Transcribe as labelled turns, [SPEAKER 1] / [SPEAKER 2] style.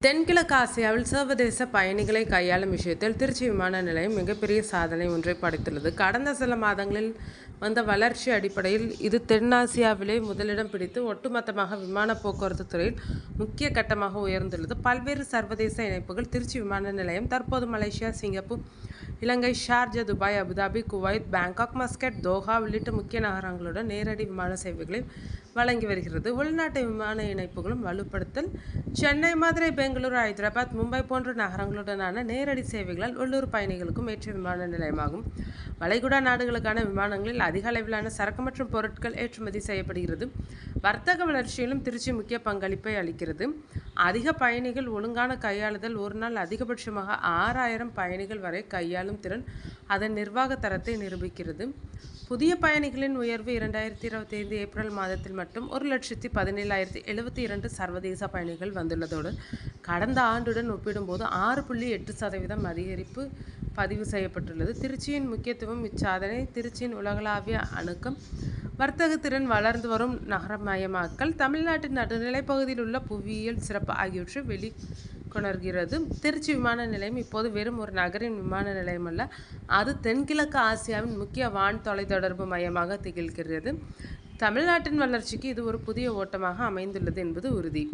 [SPEAKER 1] தென்கிழக்கு ஆசியாவில் சர்வதேச பயணிகளை கையாளும் விஷயத்தில் திருச்சி விமான நிலையம் மிகப்பெரிய சாதனை ஒன்றை படைத்துள்ளது. கடந்த சில மாதங்களில் வந்த வளர்ச்சி அடிப்படையில் இது தென்னாசியாவிலே முதலிடம் பிடித்து ஒட்டுமொத்தமாக விமான போக்குவரத்து துறையில் முக்கிய கட்டமாக உயர்ந்துள்ளது. பல்வேறு சர்வதேச இணைப்புகள் திருச்சி விமான நிலையம் தற்போது Malaysia, Singapore, Ilangai, Sharjah, Dubai, Abu Dhabi, Kuwait, Bangkok, Muscat, Doha உள்ளிட்ட முக்கிய நகரங்களுடன் நேரடி விமான சேவைகளை வழங்கி வருகிறது. உள்நாட்டு விமான இணைப்புகளும் வலுப்படுத்தல். சென்னை, மதுரை, பெங்களூரு, ஹைதராபாத், மும்பை போன்ற நகரங்களுடனான நேரடி சேவைகளால் உள்ளூர் பயணிகளுக்கும் ஏற்ற விமான நிலையமாகும். வளைகுடா நாடுகளுக்கான விமானங்களில் அதிக அளவிலான சரக்கு மற்றும் பொருட்கள் ஏற்றுமதி செய்யப்படுகிறது. வர்த்தக வளர்ச்சியிலும் திருச்சி முக்கிய பங்களிப்பை அளிக்கிறது. அதிக பயணிகள் ஒழுங்கான கையாளுதல். ஒரு நாள் அதிகபட்சமாக 6000 பயணிகள் வரை கையாளும் திறன் அதன் நிர்வாக தரத்தை நிரூபிக்கிறது. புதிய பயணிகளின் உயர்வு 2025 ஏப்ரல் மாதத்தில் மட்டும் 1,17,072 சர்வதேச பயணிகள் வந்துள்ளதோடு கடந்த ஆண்டுடன் ஒப்பிடும்போது 6.8% அதிகரிப்பு பதிவு செய்யப்பட்டுள்ளது. திருச்சியின் முக்கியத்துவம். இச்சாதனை திருச்சியின் உலகளாவிய அணுக்கம், வர்த்தக திறன், வளர்ந்து வரும் நகரமயமாக்கல், தமிழ்நாட்டின் நடுநிலைப் பகுதியில் உள்ள புவியியல் சிறப்பு ஆகியவற்றை வெளிக்கொணர்கிறது. திருச்சி விமான நிலையம் இப்போது வெறும் ஒரு நகரின் விமான நிலையம் அல்ல, அது தென்கிழக்கு ஆசியாவின் முக்கிய வான் தொலைத்தொடர்பு மையமாக திகழ்கிறது. தமிழ்நாட்டின் வளர்ச்சிக்கு இது ஒரு புதிய ஓட்டமாக அமைந்துள்ளது என்பது உறுதி.